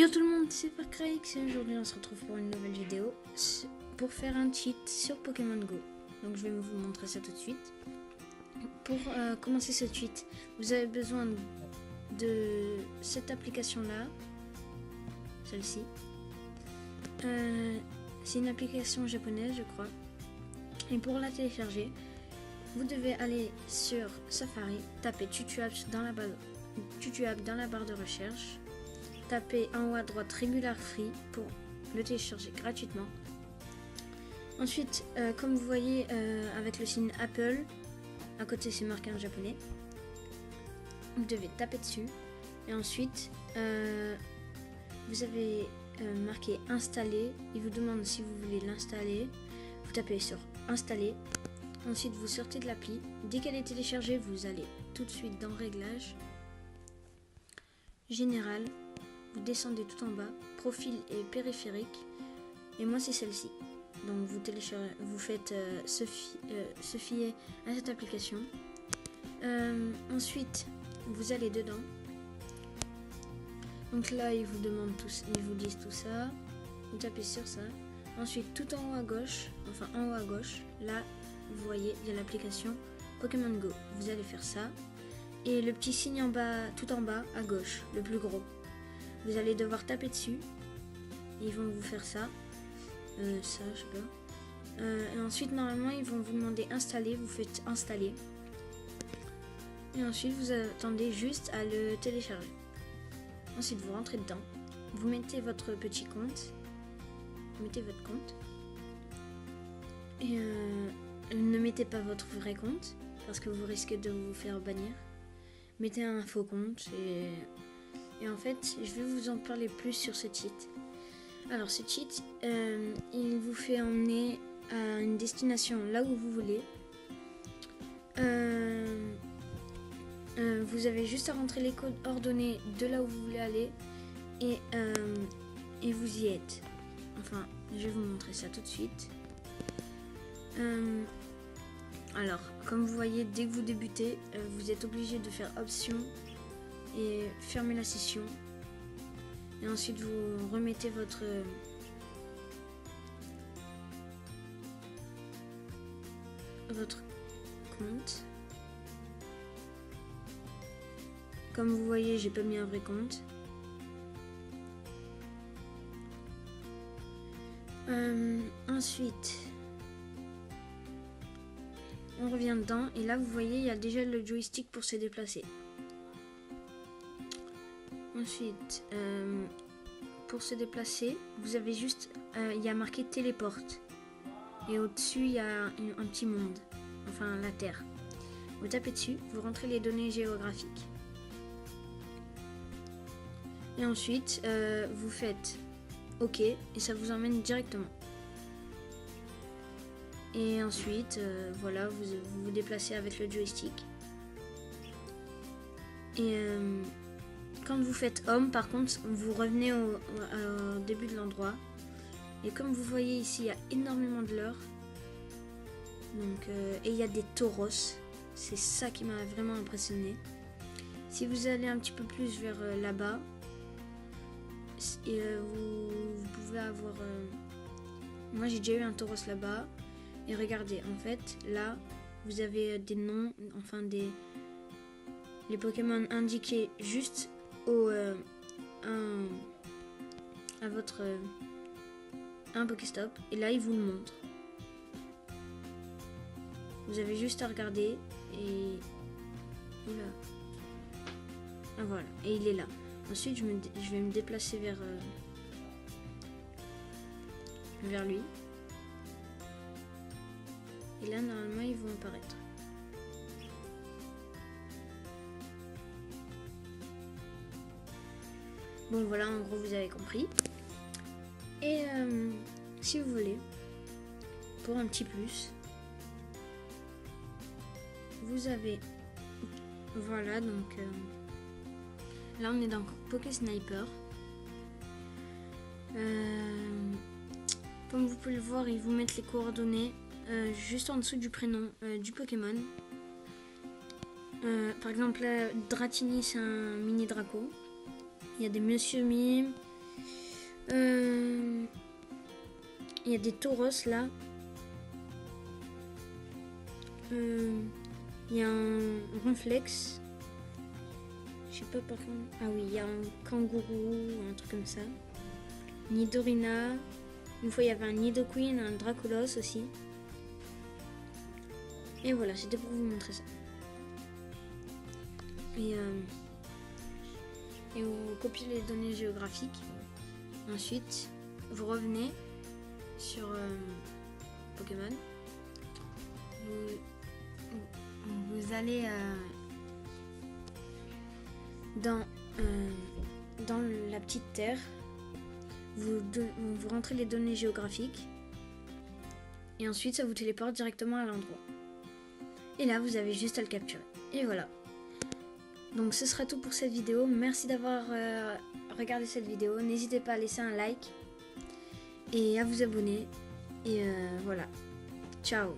Yo tout le monde, c'est Parkrix et aujourd'hui on se retrouve pour une nouvelle vidéo pour faire un cheat sur Pokémon Go. Donc je vais vous montrer ça tout de suite. Pour commencer ce cheat, vous avez besoin de cette application là, celle-ci. C'est une application japonaise je crois. Et pour la télécharger, vous devez aller sur Safari, taper TutuApps dans la barre de recherche. Tapez en haut à droite Regular Free pour le télécharger gratuitement. Ensuite, comme vous voyez avec le signe Apple, à côté c'est marqué en japonais. Vous devez taper dessus. Et ensuite, vous avez marqué installer. Il vous demande si vous voulez l'installer. Vous tapez sur installer. Ensuite, vous sortez de l'appli. Dès qu'elle est téléchargée, vous allez tout de suite dans Réglages, Général. Vous descendez tout en bas, profil et périphérique, et moi c'est celle-ci. Donc vous faites se fier à cette application. Ensuite, vous allez dedans. Donc là, ils vous disent tout ça. Vous tapez sur ça. Ensuite, tout en haut à gauche, là, vous voyez, il y a l'application Pokémon Go. Vous allez faire ça. Et le petit signe en bas, tout en bas à gauche, le plus gros. Vous allez devoir taper dessus. Ils vont vous faire ça. Je sais pas. Et ensuite, normalement, ils vont vous demander installer. Vous faites installer. Et ensuite, vous attendez juste à le télécharger. Ensuite, vous rentrez dedans. Vous mettez votre petit compte. Vous mettez votre compte. Et ne mettez pas votre vrai compte. Parce que vous risquez de vous faire bannir. Mettez un faux compte et en fait, je vais vous en parler plus sur ce cheat. Alors, ce cheat, il vous fait emmener à une destination là où vous voulez. Vous avez juste à rentrer les coordonnées de là où vous voulez aller et vous y êtes. Enfin, je vais vous montrer ça tout de suite. Alors, comme vous voyez, dès que vous débutez, vous êtes obligé de faire option et fermer la session. Et ensuite, vous remettez votre compte. Comme vous voyez, j'ai pas mis un vrai compte. Ensuite, on revient dedans et là vous voyez il y a déjà le joystick pour se déplacer. Ensuite, pour se déplacer, vous avez juste, il y a marqué téléporte et au-dessus il y a un petit monde, enfin la Terre. Vous tapez dessus, vous rentrez les données géographiques et ensuite vous faites OK et ça vous emmène directement. Et ensuite, voilà, vous vous déplacez avec le joystick. Et quand vous faites home, par contre, vous revenez au début de l'endroit. Et comme vous voyez ici, il y a énormément de leurres. Donc, et il y a des tauros. C'est ça qui m'a vraiment impressionné. Si vous allez un petit peu plus vers là-bas, vous pouvez avoir... moi, j'ai déjà eu un tauros là-bas. Et regardez, en fait, là, vous avez des noms, enfin les Pokémon indiqués juste à votre un Pokéstop. Et là, il vous le montre. Vous avez juste à regarder et oula. Ah voilà, et il est là. Ensuite, je vais me déplacer vers lui. Et là, normalement, ils vont apparaître. Bon, voilà, en gros, vous avez compris. Et si vous voulez, pour un petit plus, vous avez... Voilà, donc... là, on est dans Poké Sniper. Comme vous pouvez le voir, ils vous mettent les coordonnées juste en dessous du prénom du Pokémon. Par exemple, là, Dratini, c'est un mini Draco. Il y a des Monsieur Mime, Il y a des tauros là. Il y a un ronflex. Je sais pas par contre. Ah oui, il y a un kangourou, un truc comme ça. Nidorina. Une fois il y avait un Nidoqueen, un Dracolos aussi. Et voilà, c'était pour vous montrer ça. Et vous copiez les données géographiques. Ensuite, vous revenez sur Pokémon. Vous allez dans la petite terre. Vous rentrez les données géographiques. Et ensuite, ça vous téléporte directement à l'endroit. Et là, vous avez juste à le capturer. Et voilà. Donc ce sera tout pour cette vidéo. Merci d'avoir regardé cette vidéo. N'hésitez pas à laisser un like et à vous abonner. Et voilà. Ciao.